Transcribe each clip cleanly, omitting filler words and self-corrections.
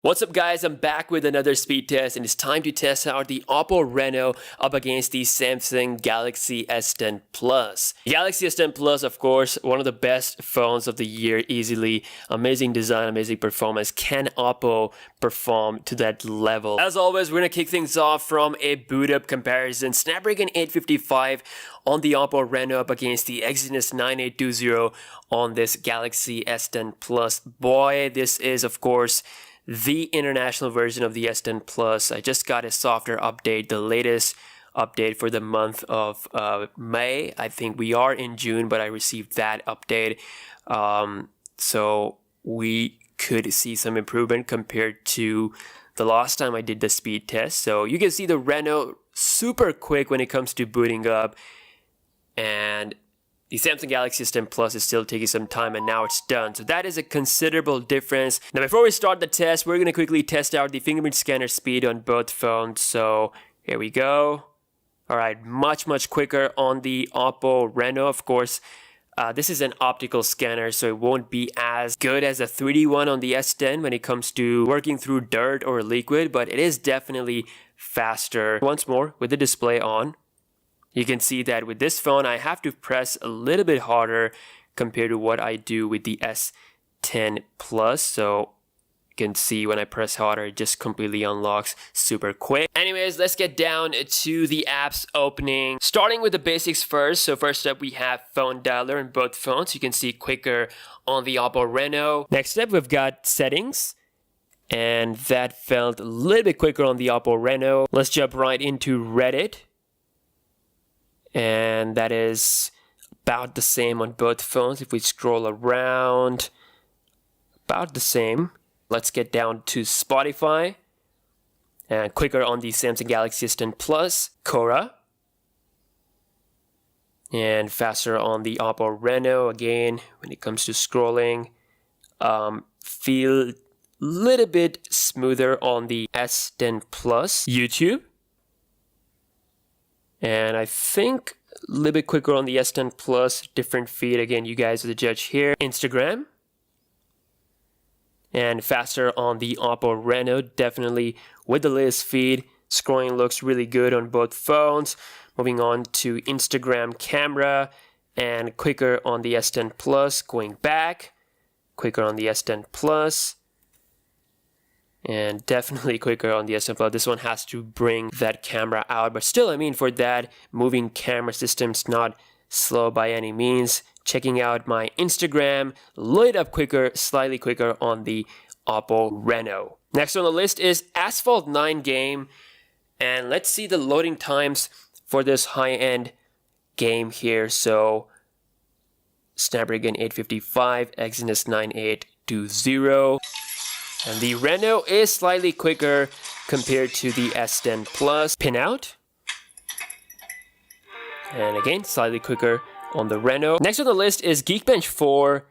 What's up guys, I'm back with another speed test and it's time to test out the Oppo Reno up against the Samsung Galaxy S10 Plus. Galaxy S10 Plus, of course, one of the best phones of the year easily. Amazing design, amazing performance. Can Oppo perform to that level? As always, we're gonna kick things off from a boot up comparison. Snapdragon 855 on the Oppo Reno up against the Exynos 9820 on this Galaxy S10 Plus. Boy, this is of course the international version of the S10 Plus. I just got a software update, the latest update for the month of May. I think we are in June, but I received that update. So we could see some improvement compared to the last time I did the speed test. So you can see the Reno super quick when it comes to booting up, and the Samsung Galaxy S10 Plus is still taking some time, and now it's done. So that is a considerable difference. Now before we start the test, we're going to quickly test out the fingerprint scanner speed on both phones. So here we go. Alright, much quicker on the Oppo Reno. Of course, this is an optical scanner, so it won't be as good as a 3D one on the S10 when it comes to working through dirt or liquid, but it is definitely faster. Once more, with the display on, you can see that with this phone, I have to press a little bit harder compared to what I do with the S10 Plus. So you can see when I press harder, it just completely unlocks super quick. Anyways, let's get down to the apps opening. Starting with the basics first. So first up, we have phone dialer in both phones. You can see quicker on the Oppo Reno. Next up, we've got settings, and that felt a little bit quicker on the Oppo Reno. Let's jump right into Reddit. And that is about the same on both phones. If we scroll around, about the same. Let's get down to Spotify, and quicker on the Samsung Galaxy S10 Plus. Quora, and faster on the Oppo Reno. Again, when it comes to scrolling, feel a little bit smoother on the S10 Plus. YouTube, and I think a little bit quicker on the S10 Plus, different feed. Again, you guys are the judge here. Instagram, and faster on the Oppo Reno, definitely with the latest feed. Scrolling looks really good on both phones. Moving on to Instagram camera, and quicker on the S10 Plus. Going back, quicker on the S10 Plus. And definitely quicker on the S10 Plus. This one has to bring that camera out, but still, I mean, for that moving camera system, it's not slow by any means. Checking out my Instagram, load up quicker, slightly quicker on the Oppo Reno. Next on the list is Asphalt 9 game, and let's see the loading times for this high-end game here. So Snapdragon 855, Exynos 9820. And the Reno is slightly quicker compared to the S10 Plus. Pinout, and again, slightly quicker on the Reno. Next on the list is Geekbench 4,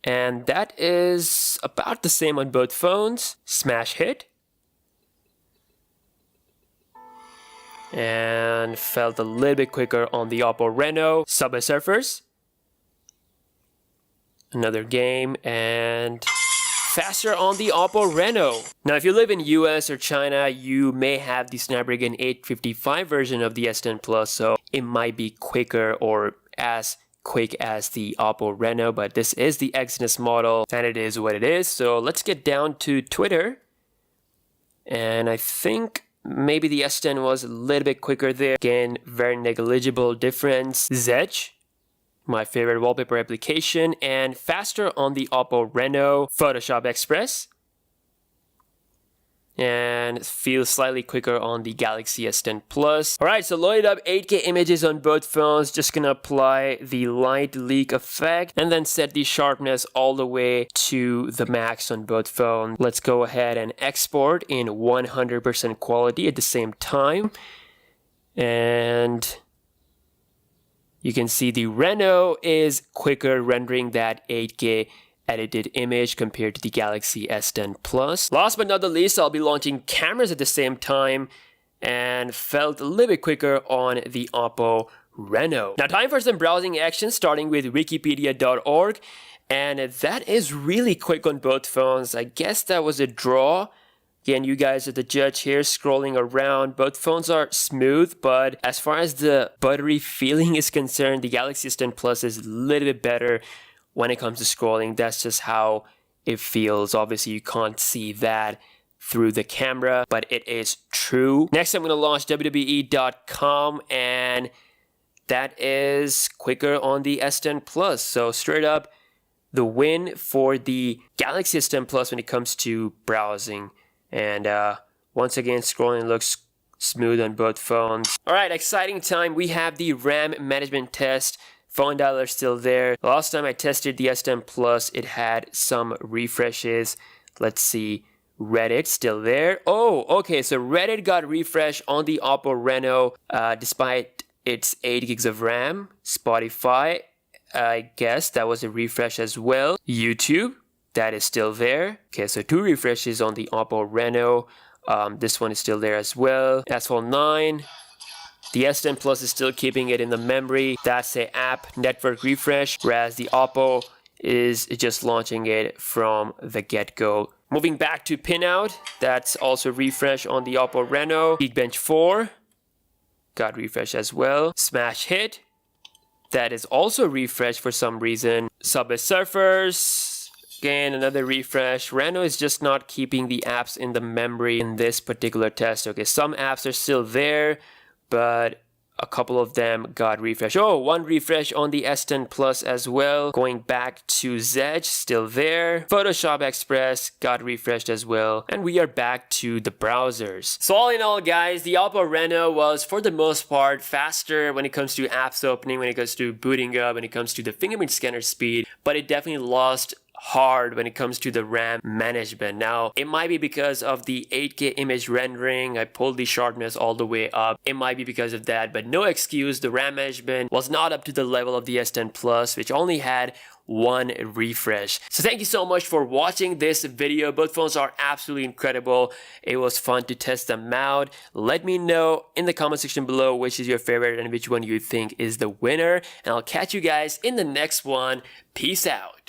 and that is about the same on both phones. Smash Hit, and felt a little bit quicker on the Oppo Reno. Subway Surfers, another game, and faster on the Oppo Reno. Now, if you live in US or China, you may have the Snapdragon 855 version of the S10 Plus, so it might be quicker or as quick as the Oppo Reno, but this is the Exynos model, and it is what it is. So let's get down to Twitter, and I think maybe the S10 was a little bit quicker there. Again, very negligible difference. Zedge, my favorite wallpaper application, and faster on the Oppo Reno. Photoshop Express, and feels slightly quicker on the Galaxy S10 Plus. Alright, so loaded up 8K images on both phones. Just gonna apply the light leak effect and then set the sharpness all the way to the max on both phones. Let's go ahead and export in 100% quality at the same time. And you can see the Reno is quicker rendering that 8K edited image compared to the Galaxy S10 Plus. Last but not the least, I'll be launching cameras at the same time, and felt a little bit quicker on the Oppo Reno. Now, time for some browsing action, starting with wikipedia.org, and that is really quick on both phones. I guess that was a draw. Again, you guys are the judge here, scrolling around. Both phones are smooth, but as far as the buttery feeling is concerned, the Galaxy S10 Plus is a little bit better when it comes to scrolling. That's just how it feels. Obviously, you can't see that through the camera, but it is true. Next, I'm going to launch WWE.com, and that is quicker on the S10 Plus. So straight up, the win for the Galaxy S10 Plus when it comes to browsing. And once again, scrolling looks smooth on both phones. All right, exciting time. We have the RAM management test. Phone dialer still there. Last time I tested the S10 Plus, it had some refreshes. Let's see. Reddit still there. Oh, okay. So Reddit got refreshed on the Oppo Reno despite its 8 gigs of RAM. Spotify, I guess that was a refresh as well. YouTube. That is still there. Okay, so 2 refreshes on the Oppo Reno. This one is still there as well. S10 9. The S10 Plus is still keeping it in the memory. That's a app network refresh, whereas the Oppo is just launching it from the get-go. Moving back to pinout, that's also refresh on the Oppo Reno. Geekbench 4 got refresh as well. Smash Hit, that is also refreshed for some reason. Subway Surfers. Again, another refresh. Reno is just not keeping the apps in the memory in this particular test. Okay, some apps are still there, but a couple of them got refreshed. Oh, 1 refresh on the S10 Plus as well. Going back to Zedge, still there. Photoshop Express got refreshed as well. And we are back to the browsers. So all in all, guys, the Oppo Reno was, for the most part, faster when it comes to apps opening, when it comes to booting up, when it comes to the fingerprint scanner speed, but it definitely lost hard when it comes to the RAM management. Now, it might be because of the 8K image rendering. I pulled the sharpness all the way up. It might be because of that, but no excuse. The RAM management was not up to the level of the S10 Plus, which only had 1 refresh. So thank you so much for watching this video. Both phones are absolutely incredible. It was fun to test them out. Let me know in the comment section below which is your favorite and which one you think is the winner. And I'll catch you guys in the next one. Peace out.